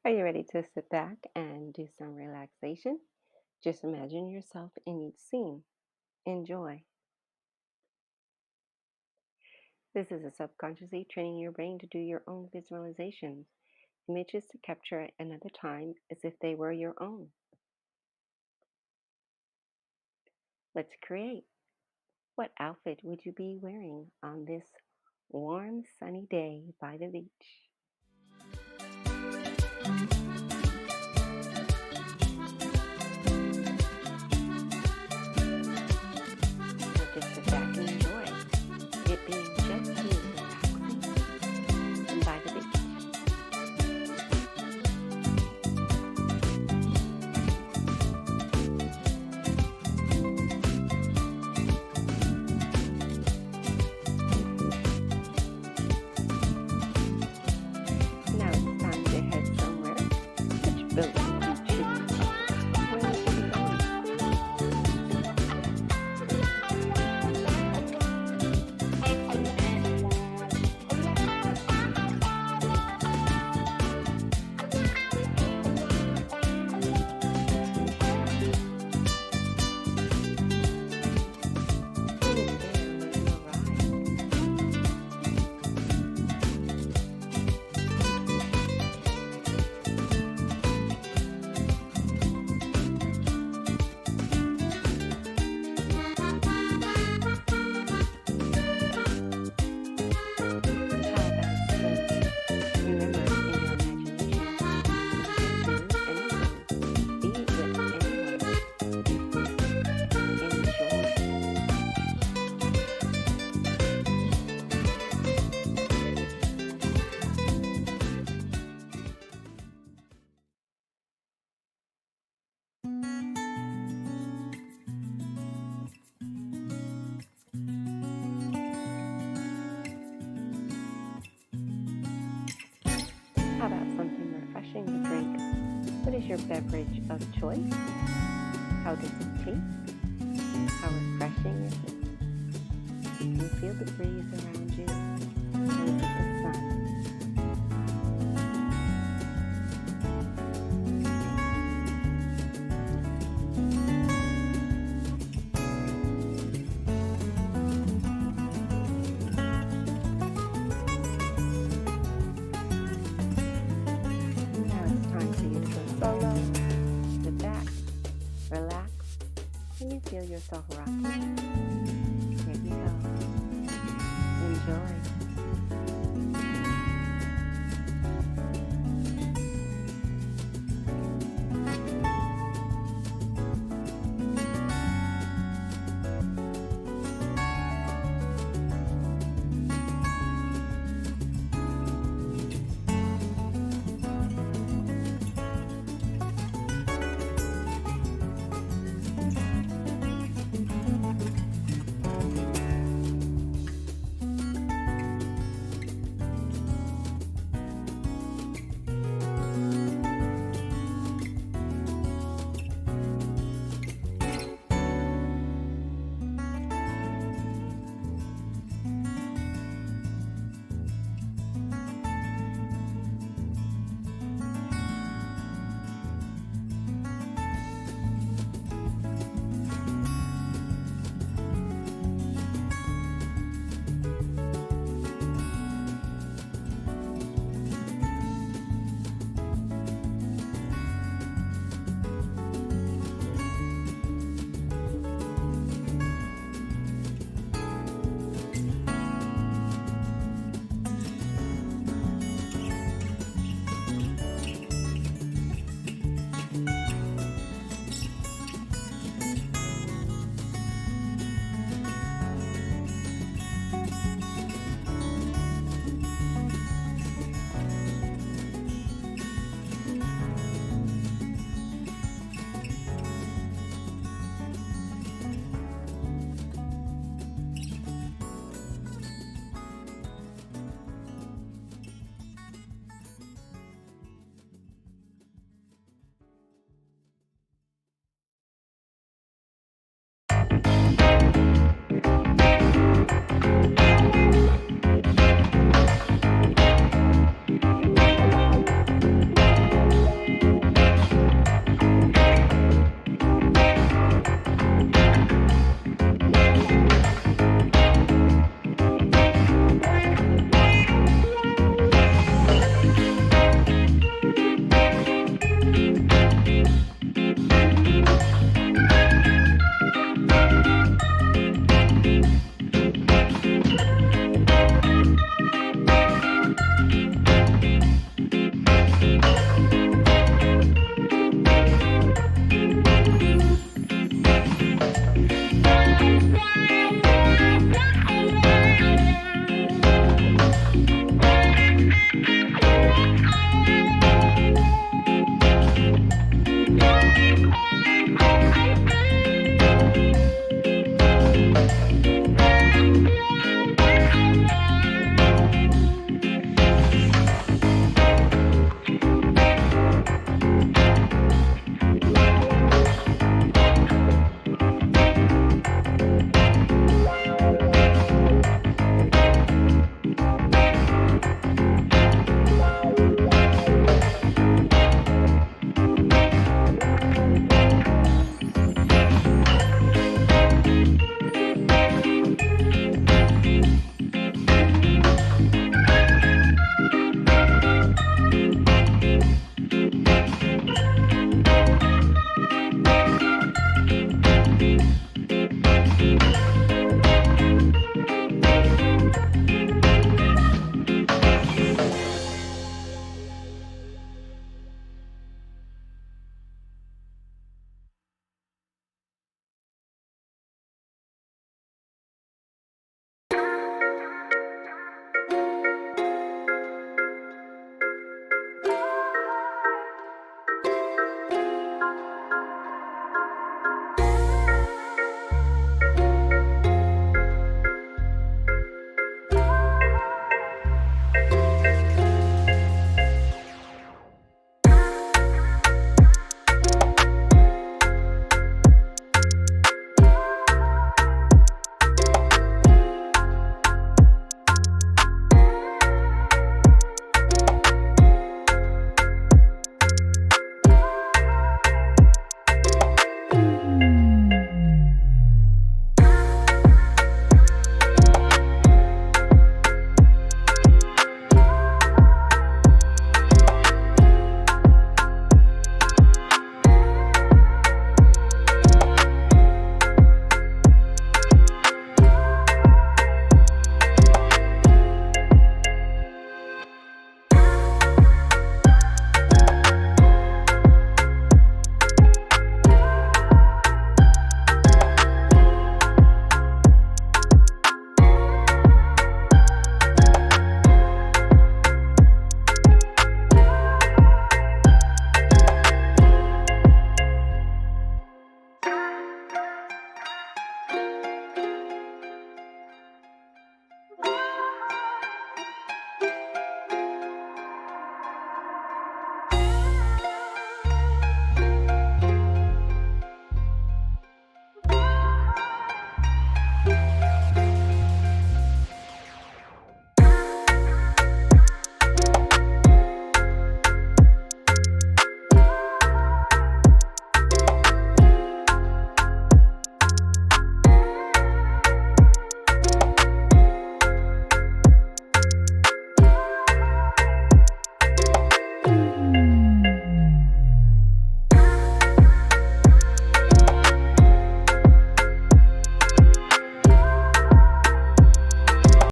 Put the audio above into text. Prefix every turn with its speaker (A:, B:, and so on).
A: Are you ready to sit back and do some relaxation? Just imagine yourself in each scene. Enjoy. This is a subconsciously training your brain to do your own visualizations, images to capture another time as if they were your own. Let's create. What outfit would you be wearing on this warm, sunny day by the beach? So just sit back and enjoy it being just you relaxing and by the beach. Now it's time to head somewhere. Which building should you where would you be going? Who is there when you arrive? How about sleep? Remember, in your imagination, you can do anything, be with anyone. Enjoy. How about something refreshing to drink? What is your beverage of choice? How does it taste? How refreshing is it? You can feel the breeze around you and look at the sun. Now it's time for you to go solo. Sit back, relax, and you feel yourself rocking. Here you go. Enjoy.